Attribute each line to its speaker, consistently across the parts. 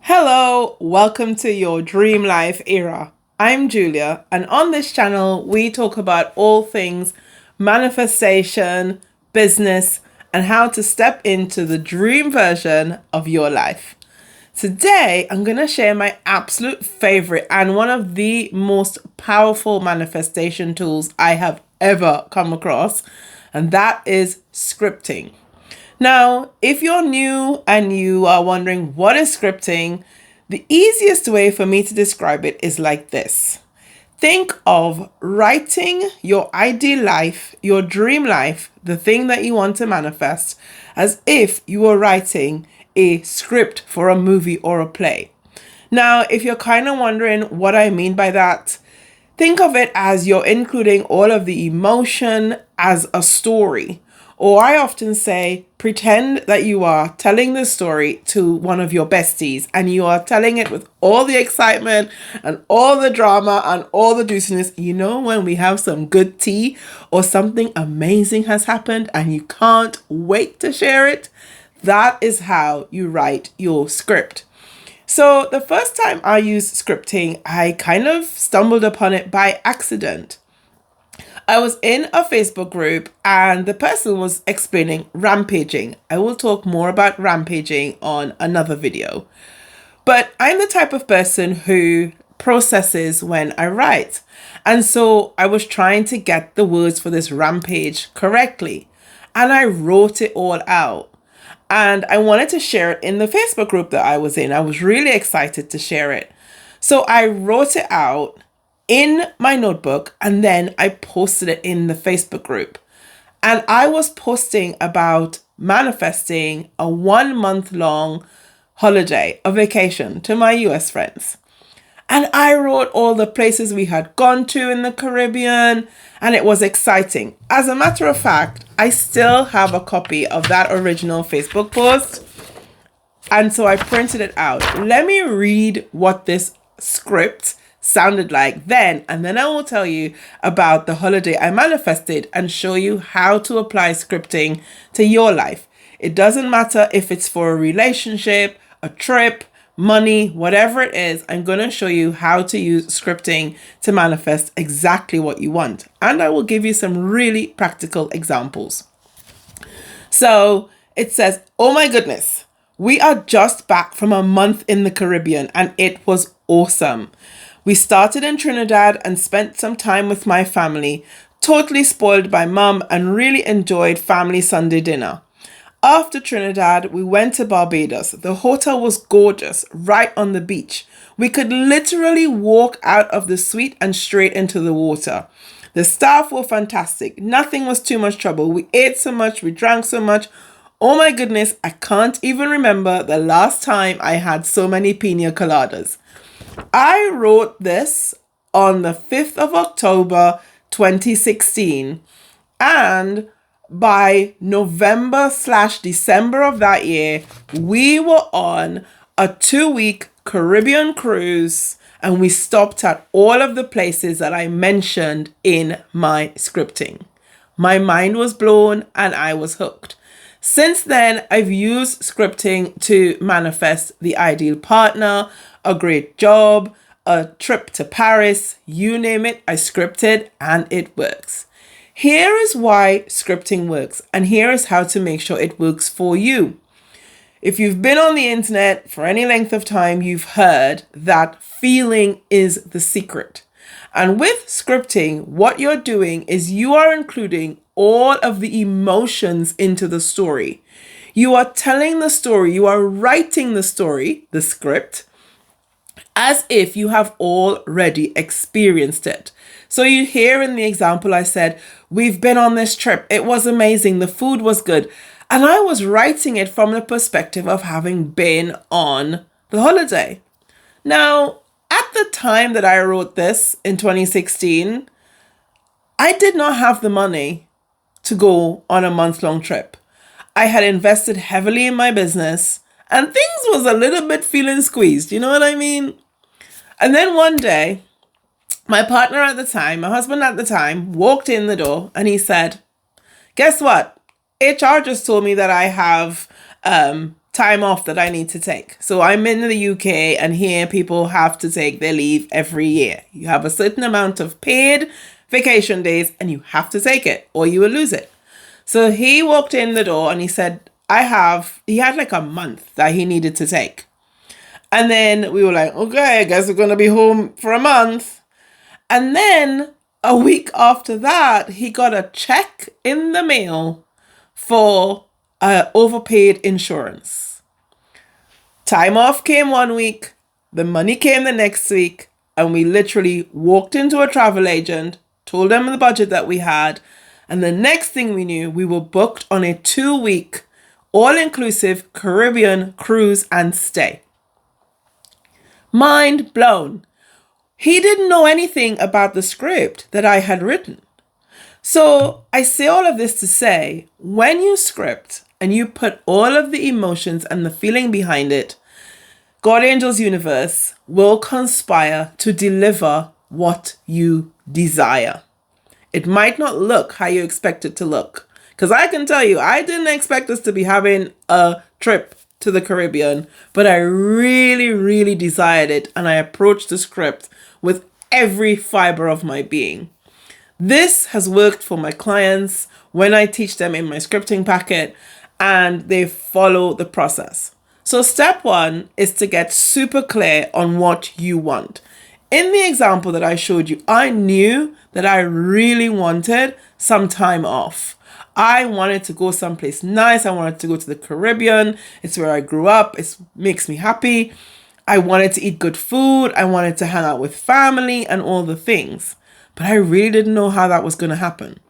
Speaker 1: Hello, welcome to your dream life era. I'm Julia, and on this channel, we talk about all things manifestation, business, and how to step into the dream version of your life. Today, I'm going to share my absolute favorite and one of the most powerful manifestation tools I have ever come across, and that is scripting. Now, if you're new and you are wondering what is scripting, the easiest way for me to describe it is like this. Think of writing your ideal life, your dream life, the thing that you want to manifest, as if you were writing a script for a movie or a play. Now, if you're kind of wondering what I mean by that, think of it as you're including all of the emotion as a story. Or I often say, pretend that you are telling the story to one of your besties and you are telling it with all the excitement and all the drama and all the juiciness. You know, when we have some good tea or something amazing has happened and you can't wait to share it, that is how you write your script. So the first time I used scripting, I kind of stumbled upon it by accident. I was in a Facebook group and the person was explaining rampaging. I will talk more about rampaging on another video. But I'm the type of person who processes when I write. And so I was trying to get the words for this rampage correctly. And I wrote it all out. And I wanted to share it in the Facebook group that I was in. I was really excited to share it. So I wrote it out in my notebook and then I posted it in the Facebook group. And I was posting about manifesting a 1 month long holiday, a vacation to my US friends. And I wrote all the places we had gone to in the Caribbean, and it was exciting. As a matter of fact, I still have a copy of that original Facebook post. And so I printed it out. Let me read what this script sounded like then, and then I will tell you about the holiday I manifested and show you how to apply scripting to your life. It doesn't matter if it's for a relationship, a trip, money, whatever it is. I'm going to show you how to use scripting to manifest exactly what you want. And I will give you some really practical examples. So it says, oh my goodness, we are just back from a month in the Caribbean and it was awesome. We started in Trinidad and spent some time with my family, totally spoiled by mum and really enjoyed family Sunday dinner. After Trinidad, we went to Barbados. The hotel was gorgeous, right on the beach. We could literally walk out of the suite and straight into the water. The staff were fantastic. Nothing was too much trouble. We ate so much, we drank so much. Oh my goodness, I can't even remember the last time I had so many pina coladas. I wrote this on the 5th of October 2016, and by November/December of that year, we were on a 2-week Caribbean cruise and we stopped at all of the places that I mentioned in my scripting. My mind was blown and I was hooked. Since then, I've used scripting to manifest the ideal partner, a great job, a trip to Paris, you name it, I scripted and it works. Here is why scripting works, and here is how to make sure it works for you. If you've been on the internet for any length of time, you've heard that feeling is the secret. And with scripting, what you're doing is you are including all of the emotions into the story. You are telling the story, you are writing the story, the script, as if you have already experienced it. So you hear in the example I said, we've been on this trip. It was amazing. The food was good. And I was writing it from the perspective of having been on the holiday. Now, at the time that I wrote this in 2016, I did not have the money to go on a month-long trip. I had invested heavily in my business and things was a little bit feeling squeezed. You know what I mean? And then one day, my partner at the time, my husband at the time, walked in the door and he said, guess what? HR just told me that I have time off that I need to take. So I'm in the UK, and here people have to take their leave every year. You have a certain amount of paid vacation days and you have to take it or you will lose it. So he walked in the door and he said, he had like a month that he needed to take. And then we were like, okay, I guess we're going to be home for a month. And then a week after that, he got a check in the mail for overpaid insurance. Time off came 1 week, the money came the next week, and we literally walked into a travel agent, told them the budget that we had, and the next thing we knew, we were booked on a 2-week, all-inclusive Caribbean cruise and stay. Mind blown. He didn't know anything about the script that I had written. So I say all of this to say, when you script and you put all of the emotions and the feeling behind it, God Angels Universe will conspire to deliver what you desire. It might not look how you expect it to look. Because I can tell you, I didn't expect us to be having a trip to the Caribbean, but I really, really desired it, and I approached the script with every fiber of my being. This has worked for my clients when I teach them in my scripting packet, and they follow the process. So step 1 is to get super clear on what you want. In the example that I showed you, I knew that I really wanted some time off. I wanted to go someplace nice. I wanted to go to the Caribbean. It's where I grew up. It makes me happy. I wanted to eat good food. I wanted to hang out with family and all the things. But I really didn't know how that was going to happen.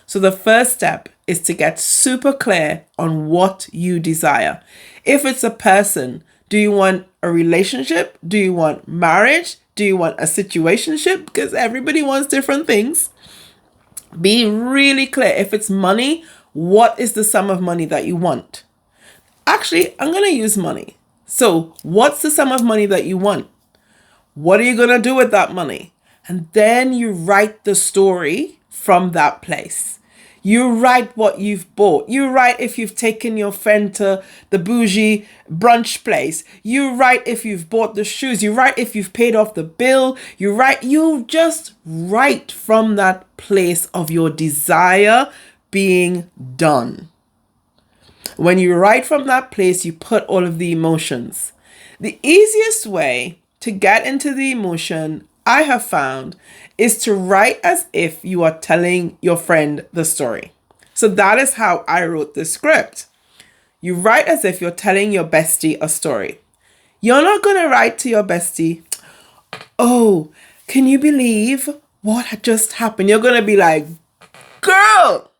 Speaker 1: So the first step is to get super clear on what you desire. If it's a person, do you want a relationship? Do you want marriage? Do you want a situationship? Because everybody wants different things. Be really clear. If it's money, what is the sum of money that you want? Actually, I'm going to use money. So what's the sum of money that you want? What are you going to do with that money? And then you write the story from that place. You write what you've bought. You write if you've taken your friend to the bougie brunch place. You write if you've bought the shoes. You write if you've paid off the bill. You just write from that place of your desire being done. When you write from that place, you put all of the emotions. The easiest way to get into the emotion, I have found, is to write as if you are telling your friend the story. So that is how I wrote this script. You write as if you're telling your bestie a story. You're not going to write to your bestie, oh, can you believe what had just happened? You're going to be like, girl,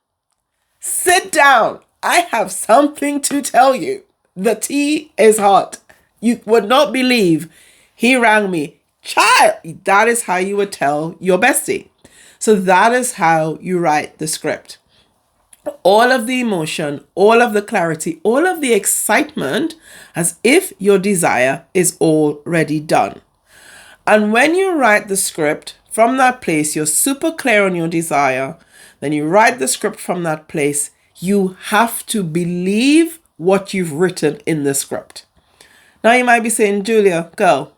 Speaker 1: sit down. I have something to tell you. The tea is hot. You would not believe. He rang me. Child, that is how you would tell your bestie. So that is how you write the script. All of the emotion, all of the clarity, all of the excitement, as if your desire is already done. And when you write the script from that place, you're super clear on your desire. Then you write the script from that place. You have to believe what you've written in the script. Now you might be saying, Julia, girl,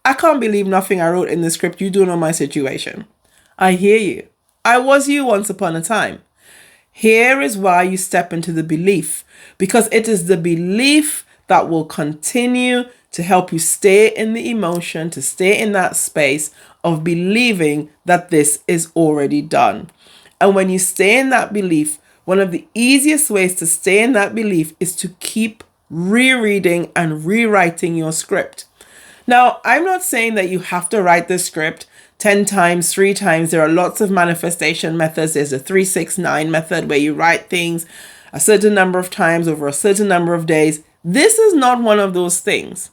Speaker 1: I can't believe nothing I wrote in the script. You don't know my situation. I hear you. I was you once upon a time. Here is why you step into the belief, because it is the belief that will continue to help you stay in the emotion, to stay in that space of believing that this is already done. And when you stay in that belief, one of the easiest ways to stay in that belief is to keep rereading and rewriting your script. Now, I'm not saying that you have to write the script 10 times, 3 times. There are lots of manifestation methods. There's a 3-6-9 method where you write things a certain number of times over a certain number of days. This is not one of those things.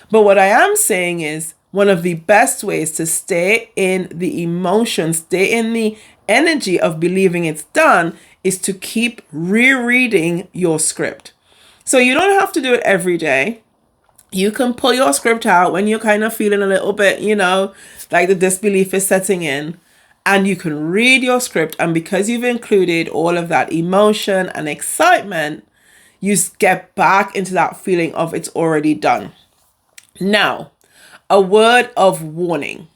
Speaker 1: But what I am saying is one of the best ways to stay in the emotion, stay in the energy of believing it's done, is to keep rereading your script. So you don't have to do it every day. You can pull your script out when you're kind of feeling a little bit, like the disbelief is setting in, and you can read your script. And because you've included all of that emotion and excitement, you get back into that feeling of it's already done. Now, a word of warning.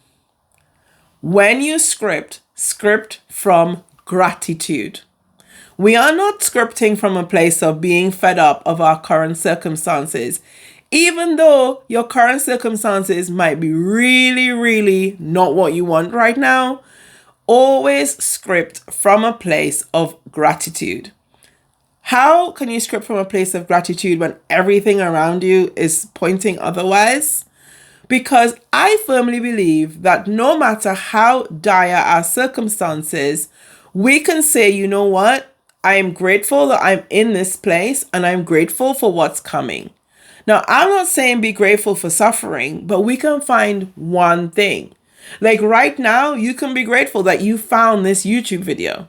Speaker 1: When you script from gratitude. We are not scripting from a place of being fed up of our current circumstances, even though your current circumstances might be really, really not what you want right now. Always script from a place of gratitude. How can you script from a place of gratitude when everything around you is pointing otherwise? Because I firmly believe that no matter how dire our circumstances, we can say, you know what? I am grateful that I'm in this place and I'm grateful for what's coming. Now, I'm not saying be grateful for suffering, but we can find one thing. Like right now, you can be grateful that you found this YouTube video.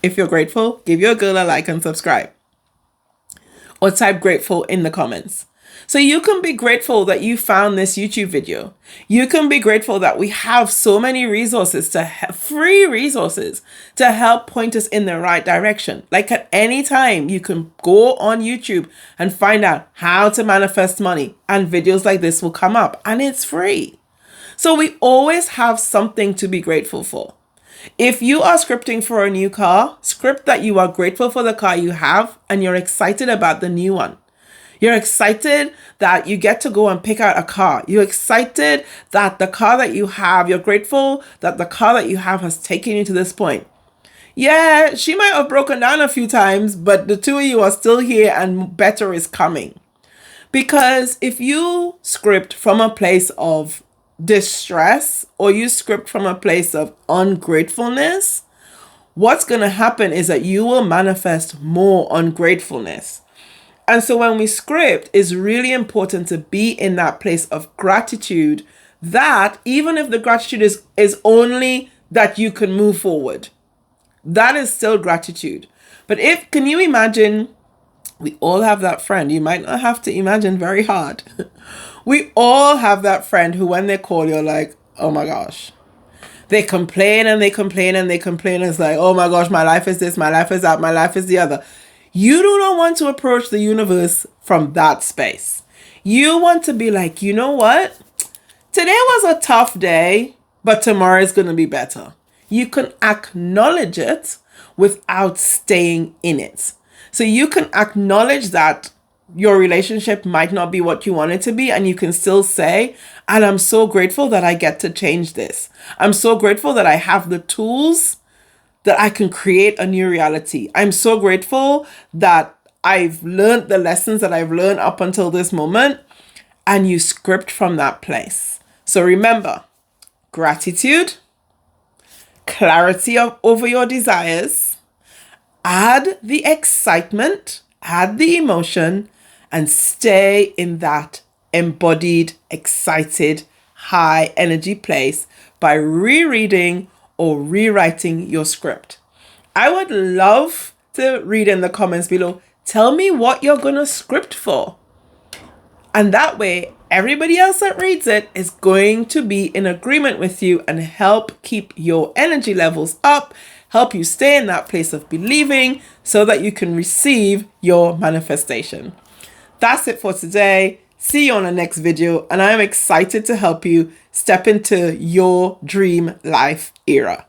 Speaker 1: If you're grateful, give your girl a like and subscribe. Or type grateful in the comments. So you can be grateful that you found this YouTube video. You can be grateful that we have so many resources free resources to help point us in the right direction. Like at any time, you can go on YouTube and find out how to manifest money, and videos like this will come up and it's free. So we always have something to be grateful for. If you are scripting for a new car, script that you are grateful for the car you have and you're excited about the new one. You're excited that you get to go and pick out a car. You're excited that the car that you have, you're grateful that the car that you have has taken you to this point. Yeah, she might have broken down a few times, but the two of you are still here and better is coming. Because if you script from a place of distress or you script from a place of ungratefulness, what's going to happen is that you will manifest more ungratefulness. And so when we script, it's really important to be in that place of gratitude, that even if the gratitude is only that you can move forward, that is still gratitude. But can you imagine, we all have that friend. You might not have to imagine very hard. We all have that friend who when they call, you're like, oh my gosh. They complain and they complain and they complain. It's like, oh my gosh, my life is this, my life is that, my life is the other. You do not want to approach the universe from that space. You want to be like, you know what? Today was a tough day, but tomorrow is going to be better. You can acknowledge it without staying in it. So you can acknowledge that your relationship might not be what you want it to be, and you can still say, and I'm so grateful that I get to change this. I'm so grateful that I have the tools that I can create a new reality. I'm so grateful that I've learned the lessons that I've learned up until this moment, and you script from that place. So remember, gratitude, clarity over your desires, add the excitement, add the emotion, and stay in that embodied, excited, high energy place by rereading or rewriting your script. I would love to read in the comments below. Tell me what you're going to script for. And that way, everybody else that reads it is going to be in agreement with you and help keep your energy levels up, help you stay in that place of believing so that you can receive your manifestation. That's it for today. See you on the next video, and I am excited to help you step into your dream life era.